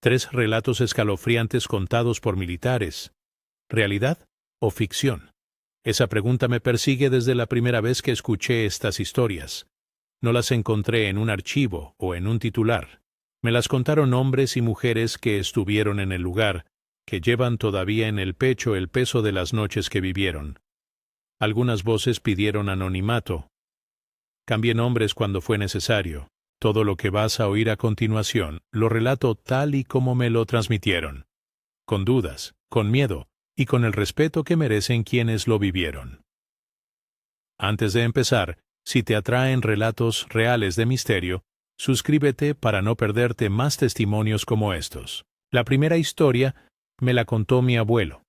3 relatos escalofriantes contados por militares. ¿Realidad o ficción? Esa pregunta me persigue desde la primera vez que escuché estas historias. No las encontré en un archivo o en un titular. Me las contaron hombres y mujeres que estuvieron en el lugar, que llevan todavía en el pecho el peso de las noches que vivieron. Algunas voces pidieron anonimato. Cambié nombres cuando fue necesario. Todo lo que vas a oír a continuación lo relato tal y como me lo transmitieron. Con dudas, con miedo y con el respeto que merecen quienes lo vivieron. Antes de empezar, si te atraen relatos reales de misterio, suscríbete para no perderte más testimonios como estos. La primera historia me la contó mi abuelo.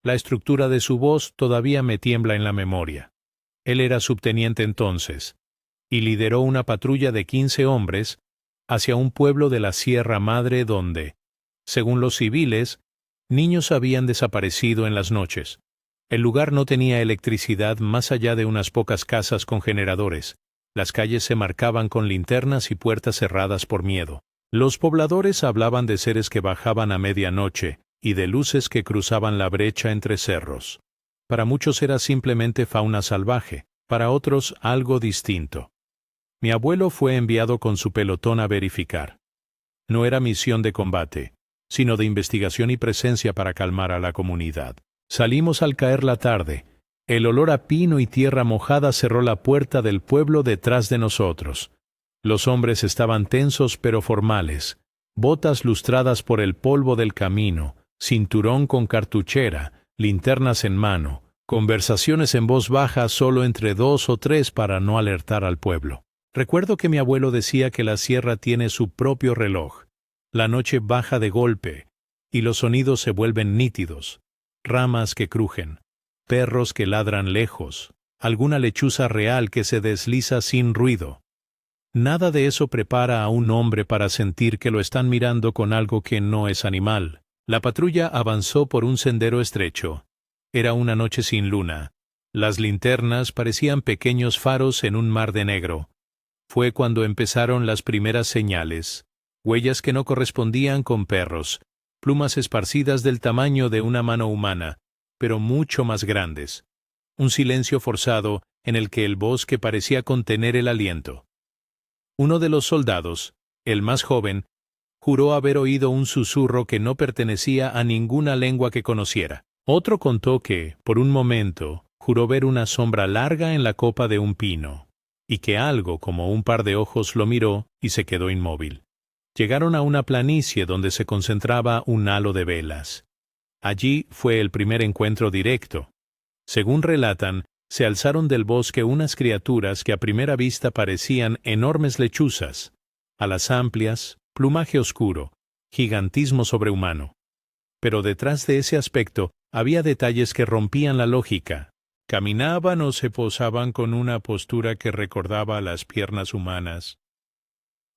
La estructura de su voz todavía me tiembla en la memoria. Él era subteniente entonces, y lideró una patrulla de 15 hombres hacia un pueblo de la Sierra Madre donde, según los civiles, niños habían desaparecido en las noches. El lugar no tenía electricidad más allá de unas pocas casas con generadores. Las calles se marcaban con linternas y puertas cerradas por miedo. Los pobladores hablaban de seres que bajaban a medianoche y de luces que cruzaban la brecha entre cerros. Para muchos era simplemente fauna salvaje, para otros algo distinto. Mi abuelo fue enviado con su pelotón a verificar. No era misión de combate, sino de investigación y presencia para calmar a la comunidad. Salimos al caer la tarde. El olor a pino y tierra mojada cerró la puerta del pueblo detrás de nosotros. Los hombres estaban tensos pero formales, botas lustradas por el polvo del camino, cinturón con cartuchera, linternas en mano, conversaciones en voz baja solo entre 2 o 3 para no alertar al pueblo. Recuerdo que mi abuelo decía que la sierra tiene su propio reloj. La noche baja de golpe, y los sonidos se vuelven nítidos. Ramas que crujen, perros que ladran lejos, alguna lechuza real que se desliza sin ruido. Nada de eso prepara a un hombre para sentir que lo están mirando con algo que no es animal. La patrulla avanzó por un sendero estrecho. Era una noche sin luna. Las linternas parecían pequeños faros en un mar de negro. Fue cuando empezaron las primeras señales. Huellas que no correspondían con perros, plumas esparcidas del tamaño de una mano humana, pero mucho más grandes. Un silencio forzado en el que el bosque parecía contener el aliento. Uno de los soldados, el más joven, juró haber oído un susurro que no pertenecía a ninguna lengua que conociera. Otro contó que, por un momento, juró ver una sombra larga en la copa de un pino, y que algo como un par de ojos lo miró y se quedó inmóvil. Llegaron a una planicie donde se concentraba un halo de velas. Allí fue el primer encuentro directo. Según relatan, se alzaron del bosque unas criaturas que a primera vista parecían enormes lechuzas, alas amplias, plumaje oscuro, gigantismo sobrehumano. Pero detrás de ese aspecto había detalles que rompían la lógica. Caminaban o se posaban con una postura que recordaba a las piernas humanas.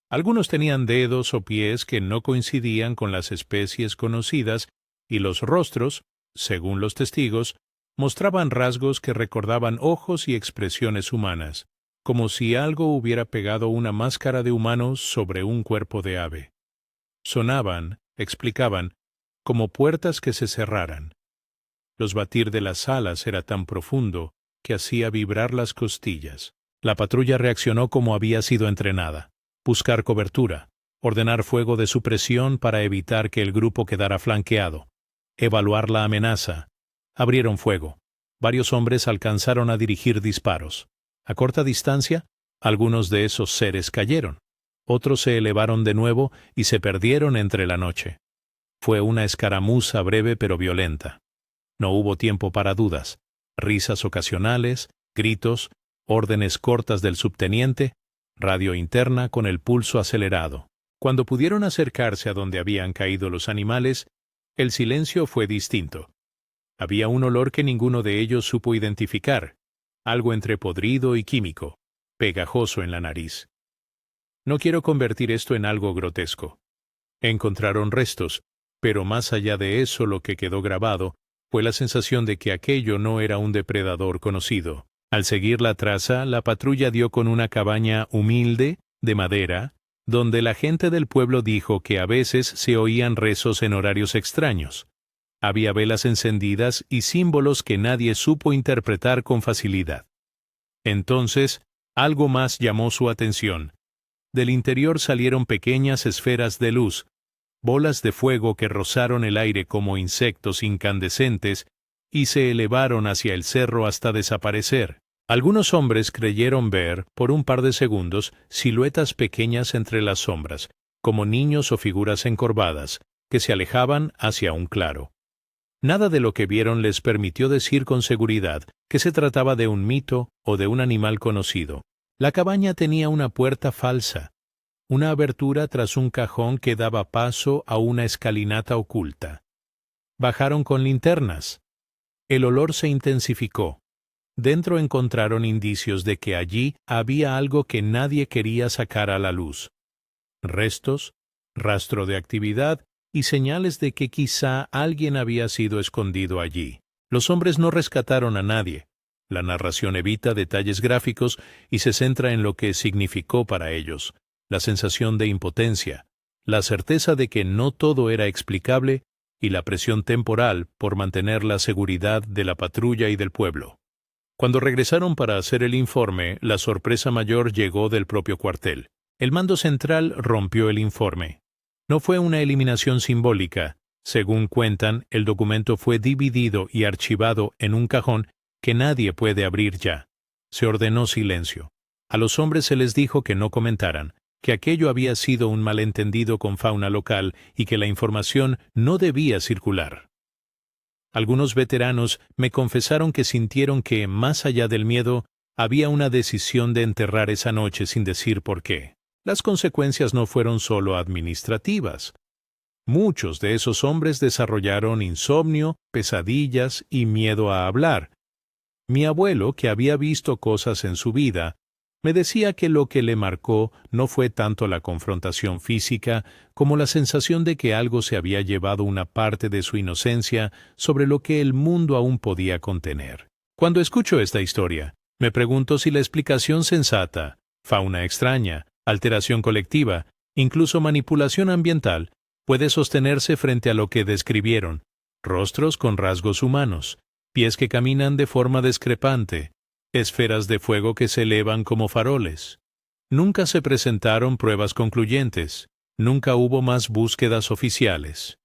Algunos tenían dedos o pies que no coincidían con las especies conocidas, y los rostros, según los testigos, mostraban rasgos que recordaban ojos y expresiones humanas, como si algo hubiera pegado una máscara de humano sobre un cuerpo de ave. Sonaban, explicaban, como puertas que se cerraran. Los batir de las alas era tan profundo que hacía vibrar las costillas. La patrulla reaccionó como había sido entrenada. Buscar cobertura, ordenar fuego de supresión para evitar que el grupo quedara flanqueado, evaluar la amenaza. Abrieron fuego. Varios hombres alcanzaron a dirigir disparos. A corta distancia, algunos de esos seres cayeron. Otros se elevaron de nuevo y se perdieron entre la noche. Fue una escaramuza breve pero violenta. No hubo tiempo para dudas. Risas ocasionales, gritos, órdenes cortas del subteniente, radio interna con el pulso acelerado. Cuando pudieron acercarse a donde habían caído los animales, el silencio fue distinto. Había un olor que ninguno de ellos supo identificar, algo entre podrido y químico, pegajoso en la nariz. No quiero convertir esto en algo grotesco. Encontraron restos, pero más allá de eso lo que quedó grabado fue la sensación de que aquello no era un depredador conocido. Al seguir la traza, la patrulla dio con una cabaña humilde, de madera, donde la gente del pueblo dijo que a veces se oían rezos en horarios extraños. Había velas encendidas y símbolos que nadie supo interpretar con facilidad. Entonces, algo más llamó su atención. Del interior salieron pequeñas esferas de luz, bolas de fuego que rozaron el aire como insectos incandescentes y se elevaron hacia el cerro hasta desaparecer. Algunos hombres creyeron ver, por un par de segundos, siluetas pequeñas entre las sombras, como niños o figuras encorvadas, que se alejaban hacia un claro. Nada de lo que vieron les permitió decir con seguridad que se trataba de un mito o de un animal conocido. La cabaña tenía una puerta falsa, una abertura tras un cajón que daba paso a una escalinata oculta. Bajaron con linternas. El olor se intensificó. Dentro encontraron indicios de que allí había algo que nadie quería sacar a la luz. Restos, rastro de actividad y señales de que quizá alguien había sido escondido allí. Los hombres no rescataron a nadie. La narración evita detalles gráficos y se centra en lo que significó para ellos: la sensación de impotencia, la certeza de que no todo era explicable y la presión temporal por mantener la seguridad de la patrulla y del pueblo. Cuando regresaron para hacer el informe, la sorpresa mayor llegó del propio cuartel. El mando central rompió el informe. No fue una eliminación simbólica. Según cuentan, el documento fue dividido y archivado en un cajón que nadie puede abrir ya. Se ordenó silencio. A los hombres se les dijo que no comentaran, que aquello había sido un malentendido con fauna local y que la información no debía circular. Algunos veteranos me confesaron que sintieron que, más allá del miedo, había una decisión de enterrar esa noche sin decir por qué. Las consecuencias no fueron solo administrativas. Muchos de esos hombres desarrollaron insomnio, pesadillas y miedo a hablar. Mi abuelo, que había visto cosas en su vida, me decía que lo que le marcó no fue tanto la confrontación física como la sensación de que algo se había llevado una parte de su inocencia sobre lo que el mundo aún podía contener. Cuando escucho esta historia, me pregunto si la explicación sensata, fauna extraña, alteración colectiva, incluso manipulación ambiental, puede sostenerse frente a lo que describieron: rostros con rasgos humanos, pies que caminan de forma discrepante, esferas de fuego que se elevan como faroles. Nunca se presentaron pruebas concluyentes, nunca hubo más búsquedas oficiales.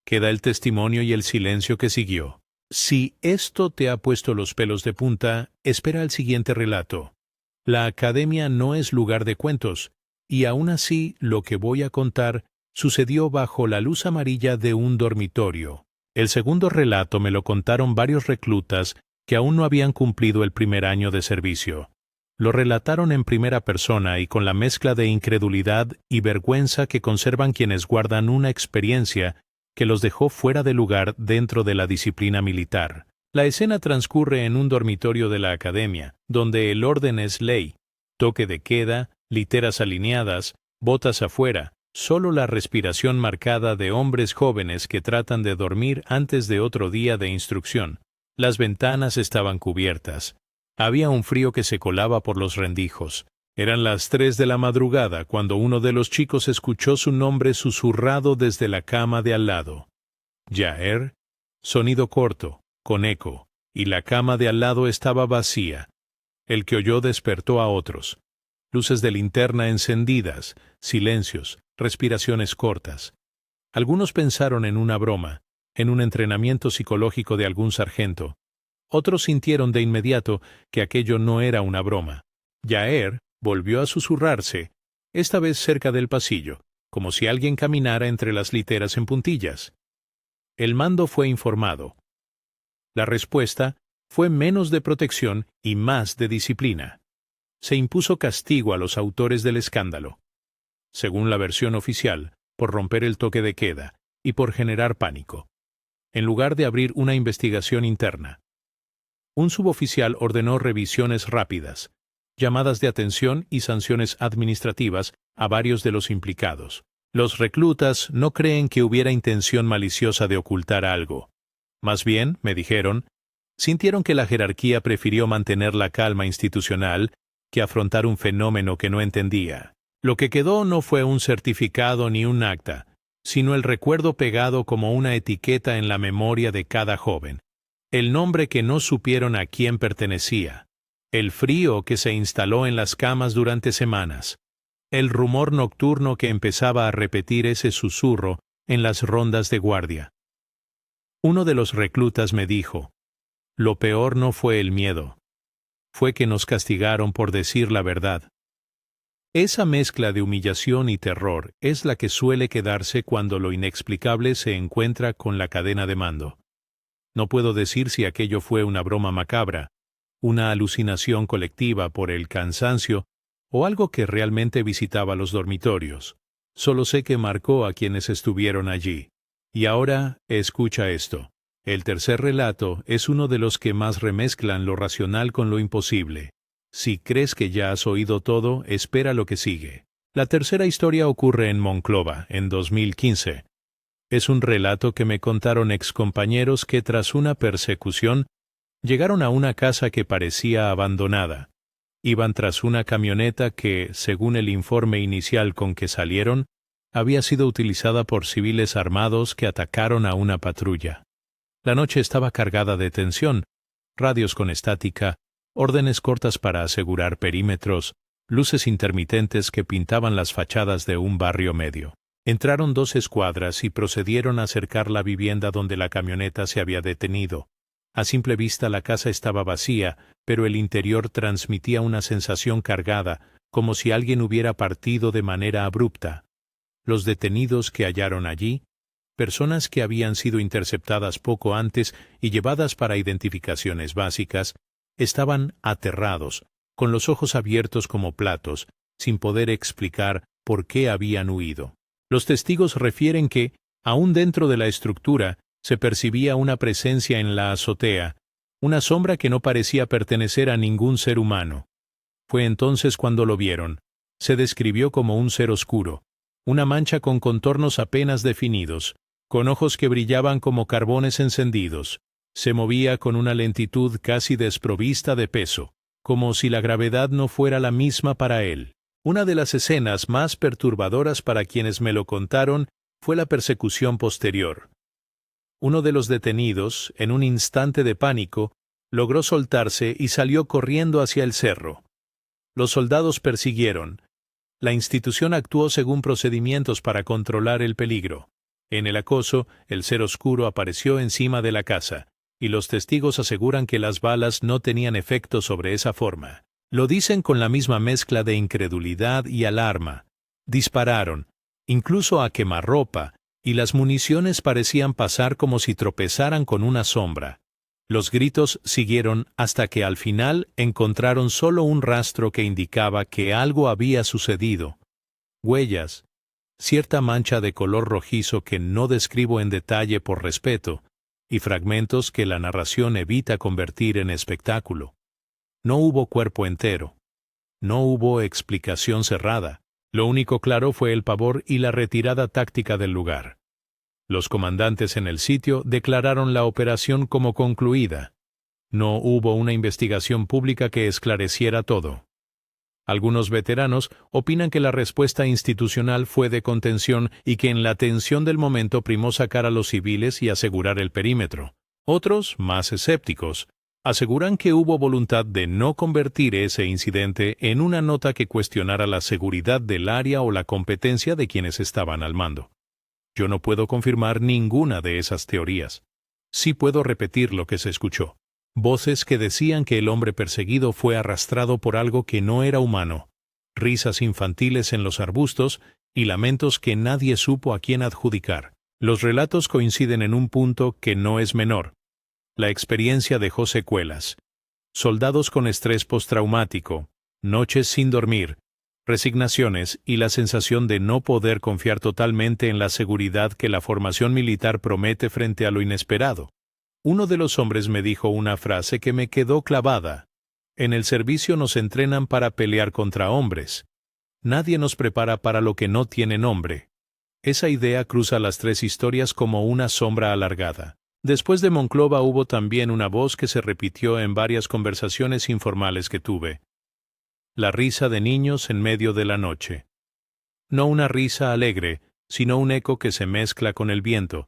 Queda el testimonio y el silencio que siguió. Si esto te ha puesto los pelos de punta, espera el siguiente relato. La academia no es lugar de cuentos, y aún así lo que voy a contar sucedió bajo la luz amarilla de un dormitorio. El segundo relato me lo contaron varios reclutas que aún no habían cumplido el primer año de servicio. Lo relataron en primera persona y con la mezcla de incredulidad y vergüenza que conservan quienes guardan una experiencia que los dejó fuera de lugar dentro de la disciplina militar. La escena transcurre en un dormitorio de la academia, donde el orden es ley: toque de queda, literas alineadas, botas afuera, solo la respiración marcada de hombres jóvenes que tratan de dormir antes de otro día de instrucción. Las ventanas estaban cubiertas. Había un frío que se colaba por los rendijos. Eran las 3 de la madrugada cuando uno de los chicos escuchó su nombre susurrado desde la cama de al lado. Yair. Sonido corto, con eco, y la cama de al lado estaba vacía. El que oyó despertó a otros. Luces de linterna encendidas, silencios, respiraciones cortas. Algunos pensaron en una broma, en un entrenamiento psicológico de algún sargento. Otros sintieron de inmediato que aquello no era una broma. Yair volvió a susurrarse, esta vez cerca del pasillo, como si alguien caminara entre las literas en puntillas. El mando fue informado. La respuesta fue menos de protección y más de disciplina. Se impuso castigo a los autores del escándalo. Según la versión oficial, por romper el toque de queda y por generar pánico, en lugar de abrir una investigación interna. Un suboficial ordenó revisiones rápidas, llamadas de atención y sanciones administrativas a varios de los implicados. Los reclutas no creen que hubiera intención maliciosa de ocultar algo. Más bien, me dijeron, sintieron que la jerarquía prefirió mantener la calma institucional que afrontar un fenómeno que no entendía. Lo que quedó no fue un certificado ni un acta, sino el recuerdo pegado como una etiqueta en la memoria de cada joven. El nombre que no supieron a quién pertenecía. El frío que se instaló en las camas durante semanas. El rumor nocturno que empezaba a repetir ese susurro en las rondas de guardia. Uno de los reclutas me dijo, lo peor no fue el miedo. Fue que nos castigaron por decir la verdad. Esa mezcla de humillación y terror es la que suele quedarse cuando lo inexplicable se encuentra con la cadena de mando. No puedo decir si aquello fue una broma macabra, una alucinación colectiva por el cansancio o algo que realmente visitaba los dormitorios. Solo sé que marcó a quienes estuvieron allí. Y ahora, escucha esto. El tercer relato es uno de los que más remezclan lo racional con lo imposible. Si crees que ya has oído todo, espera lo que sigue. La tercera historia ocurre en Monclova, en 2015. Es un relato que me contaron excompañeros que tras una persecución llegaron a una casa que parecía abandonada. Iban tras una camioneta que, según el informe inicial con que salieron, había sido utilizada por civiles armados que atacaron a una patrulla. La noche estaba cargada de tensión, radios con estática, órdenes cortas para asegurar perímetros, luces intermitentes que pintaban las fachadas de un barrio medio. Entraron 2 escuadras y procedieron a acercar la vivienda donde la camioneta se había detenido. A simple vista la casa estaba vacía, pero el interior transmitía una sensación cargada, como si alguien hubiera partido de manera abrupta. Los detenidos que hallaron allí, personas que habían sido interceptadas poco antes y llevadas para identificaciones básicas, estaban aterrados, con los ojos abiertos como platos, sin poder explicar por qué habían huido. Los testigos refieren que, aún dentro de la estructura, se percibía una presencia en la azotea, una sombra que no parecía pertenecer a ningún ser humano. Fue entonces cuando lo vieron. Se describió como un ser oscuro, una mancha con contornos apenas definidos, con ojos que brillaban como carbones encendidos. Se movía con una lentitud casi desprovista de peso, como si la gravedad no fuera la misma para él. Una de las escenas más perturbadoras para quienes me lo contaron fue la persecución posterior. Uno de los detenidos, en un instante de pánico, logró soltarse y salió corriendo hacia el cerro. Los soldados persiguieron. La institución actuó según procedimientos para controlar el peligro. En el acoso, el ser oscuro apareció encima de la casa, y los testigos aseguran que las balas no tenían efecto sobre esa forma. Lo dicen con la misma mezcla de incredulidad y alarma. Dispararon, incluso a quemarropa, y las municiones parecían pasar como si tropezaran con una sombra. Los gritos siguieron hasta que al final encontraron solo un rastro que indicaba que algo había sucedido. Huellas, cierta mancha de color rojizo que no describo en detalle por respeto, y fragmentos que la narración evita convertir en espectáculo. No hubo cuerpo entero. No hubo explicación cerrada. Lo único claro fue el pavor y la retirada táctica del lugar. Los comandantes en el sitio declararon la operación como concluida. No hubo una investigación pública que esclareciera todo. Algunos veteranos opinan que la respuesta institucional fue de contención y que en la tensión del momento primó sacar a los civiles y asegurar el perímetro. Otros, más escépticos, aseguran que hubo voluntad de no convertir ese incidente en una nota que cuestionara la seguridad del área o la competencia de quienes estaban al mando. Yo no puedo confirmar ninguna de esas teorías. Sí puedo repetir lo que se escuchó. Voces que decían que el hombre perseguido fue arrastrado por algo que no era humano, risas infantiles en los arbustos y lamentos que nadie supo a quién adjudicar. Los relatos coinciden en un punto que no es menor. La experiencia dejó secuelas. Soldados con estrés postraumático, noches sin dormir, resignaciones y la sensación de no poder confiar totalmente en la seguridad que la formación militar promete frente a lo inesperado. Uno de los hombres me dijo una frase que me quedó clavada. En el servicio nos entrenan para pelear contra hombres. Nadie nos prepara para lo que no tiene nombre. Esa idea cruza las 3 historias como una sombra alargada. Después de Monclova hubo también una voz que se repitió en varias conversaciones informales que tuve. La risa de niños en medio de la noche. no una risa alegre, sino un eco que se mezcla con el viento,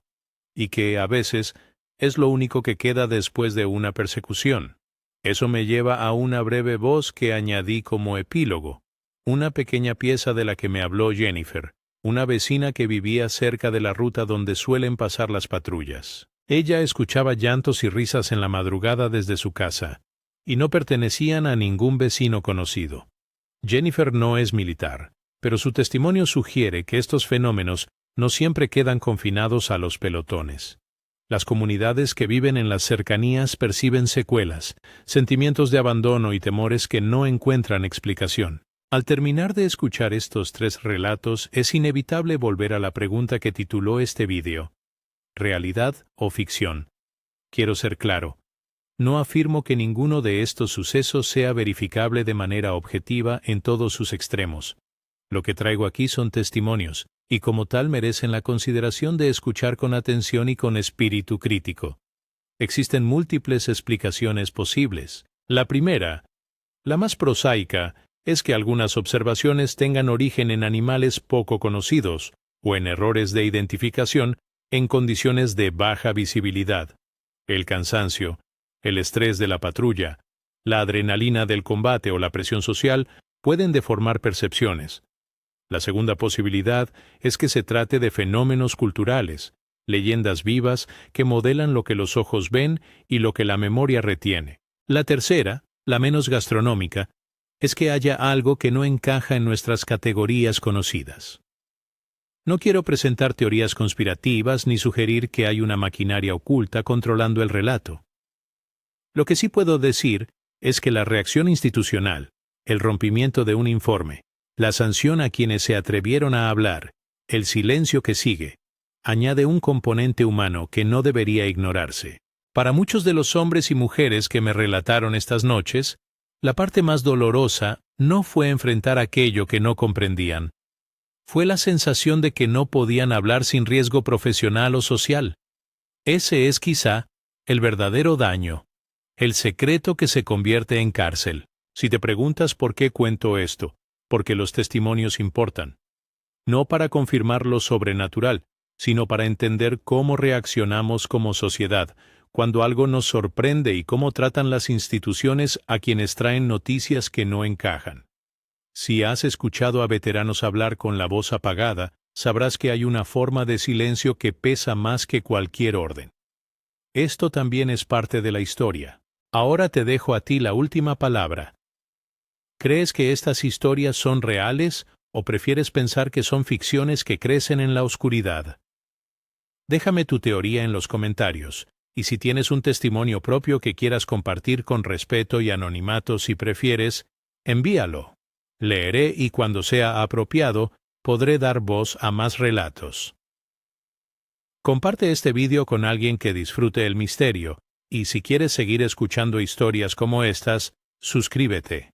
y que, a veces, es lo único que queda después de una persecución. Eso me lleva a una breve voz que añadí como epílogo, una pequeña pieza de la que me habló Jennifer, una vecina que vivía cerca de la ruta donde suelen pasar las patrullas. Ella escuchaba llantos y risas en la madrugada desde su casa, y no pertenecían a ningún vecino conocido. Jennifer no es militar, pero su testimonio sugiere que estos fenómenos no siempre quedan confinados a los pelotones. Las comunidades que viven en las cercanías perciben secuelas, sentimientos de abandono y temores que no encuentran explicación. Al terminar de escuchar estos 3 relatos, es inevitable volver a la pregunta que tituló este vídeo: ¿realidad o ficción? Quiero ser claro. No afirmo que ninguno de estos sucesos sea verificable de manera objetiva en todos sus extremos. Lo que traigo aquí son testimonios, y como tal merecen la consideración de escuchar con atención y con espíritu crítico. Existen múltiples explicaciones posibles. La primera, la más prosaica, es que algunas observaciones tengan origen en animales poco conocidos, o en errores de identificación en condiciones de baja visibilidad. El cansancio, el estrés de la patrulla, la adrenalina del combate o la presión social pueden deformar percepciones. La segunda posibilidad es que se trate de fenómenos culturales, leyendas vivas que modelan lo que los ojos ven y lo que la memoria retiene. La tercera, la menos gastronómica, es que haya algo que no encaja en nuestras categorías conocidas. No quiero presentar teorías conspirativas ni sugerir que hay una maquinaria oculta controlando el relato. Lo que sí puedo decir es que la reacción institucional, el rompimiento de un informe, la sanción a quienes se atrevieron a hablar, el silencio que sigue, añade un componente humano que no debería ignorarse. Para muchos de los hombres y mujeres que me relataron estas noches, la parte más dolorosa no fue enfrentar aquello que no comprendían. Fue la sensación de que no podían hablar sin riesgo profesional o social. Ese es quizá el verdadero daño, el secreto que se convierte en cárcel. Si te preguntas por qué cuento esto, porque los testimonios importan. No para confirmar lo sobrenatural, sino para entender cómo reaccionamos como sociedad cuando algo nos sorprende y cómo tratan las instituciones a quienes traen noticias que no encajan. Si has escuchado a veteranos hablar con la voz apagada, sabrás que hay una forma de silencio que pesa más que cualquier orden. Esto también es parte de la historia. Ahora te dejo a ti la última palabra. ¿Crees que estas historias son reales o prefieres pensar que son ficciones que crecen en la oscuridad? Déjame tu teoría en los comentarios, y si tienes un testimonio propio que quieras compartir con respeto y anonimato si prefieres, envíalo. Leeré y cuando sea apropiado, podré dar voz a más relatos. Comparte este vídeo con alguien que disfrute el misterio, y si quieres seguir escuchando historias como estas, suscríbete.